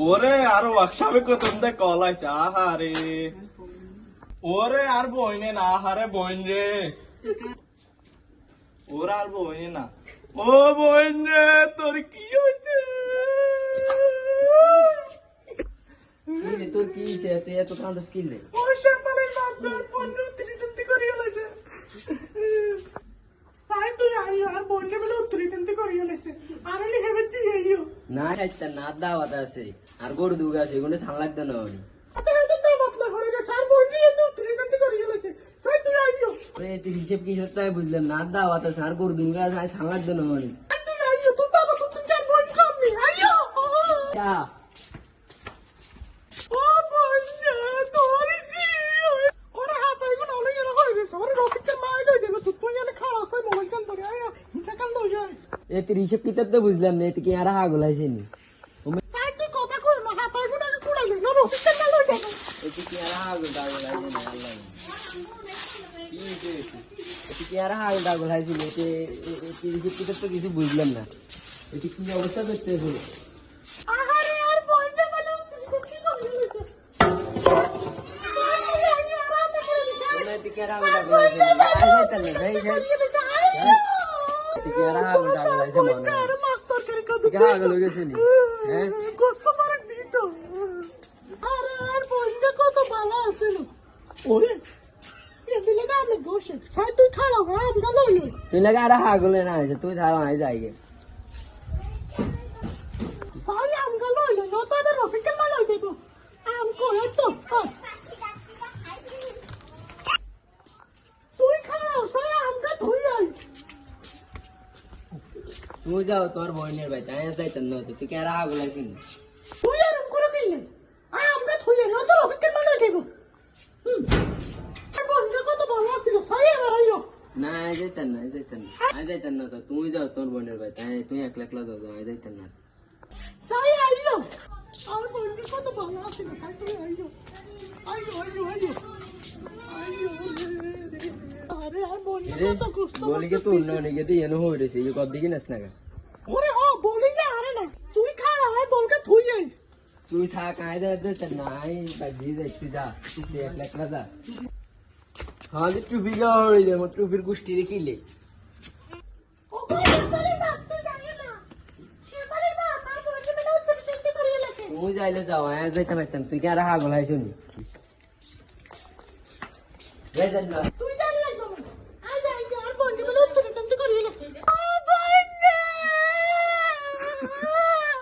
ওরে আর ওয়ার্কশপে কত কল আছে আহারে ওরে আর বইনে না আহারে বইন রে ওরা আর বইনে না ও বইন রে তোর কি হয়েছে তোর কি হয়েছে তুই এত কান্দস কিনলে ওই শ্যামলের বাপের বন্ধু উত্তরি করিয়া লাগছে সাই তুই আইও আর বইনে বলে উত্তরি করিয়া লাগছে আর আমি হেবে দিয়ে আইও না খাইতা না দাওয়াত আছে আর গরু দুগা আছে এগুলো সান লাগতো না তুই হিসেব কি সত্য বুঝলাম না দাওয়াত আছে আর গরু দুগা আছে সান লাগতো না মানে এতে হিসেব কিতাব তো বুঝলাম না এতে কি আর হাগল আছে নি এতে কি আর হাগল টাগল আছে না আল্লাহ এতে কি আর হাগল টাগল আছে নি এতে হিসেব কিতাব তো কিছু বুঝলাম না এতে কি অবস্থা করতেছে তুই লাগা আর হাগলে না তুই থাকা নাই যাই গে তুই যাও তোর বোনের ভাই তাই যাইতেন না তুই কে আর হাগল আছিস তুই এরকম করে দিলে আর আমরা থইলে না তো অপেক্ষা মানে দেব বন্ধু কত ভালো ছিল সরি আমার আইও না যাইতেন না তো তুই যাও তোর বোনের ভাই তাই তুই একলা একলা যাও যাইতেন না সরি আইও আমার বন্ধু কত ভালো ছিল তাই তুই আইও আরে আর বন্ধু কত কষ্ট বলি কে তুই না নিকে তুই এনো হই রেছে এই কত দিকে নাস না ওরে ও বলি যে আরে না তুই খাড়া হয় বলকে থুই যাই তুই থাক আয় দে নাই বাজি যাইছি যা তুই একলা একলা যা হ্যাঁ যে টুপি গা হই দে মোর টুপির গুষ্টি রেখিলে ও বলি বাস্তে জানি না সেবারে মা মা বন্ধু মেলা উত্তর চিন্তা করিয়ে লাগে তুই যাইলে যাও আয় যাইতে পারতাম তুই কি আর হাগল হাই শুনি যাইতেন না তুই জানি লাগবে আই আর বন্ধু মেলা উত্তর চিন্তা করিয়ে লাগে ও বন্ধু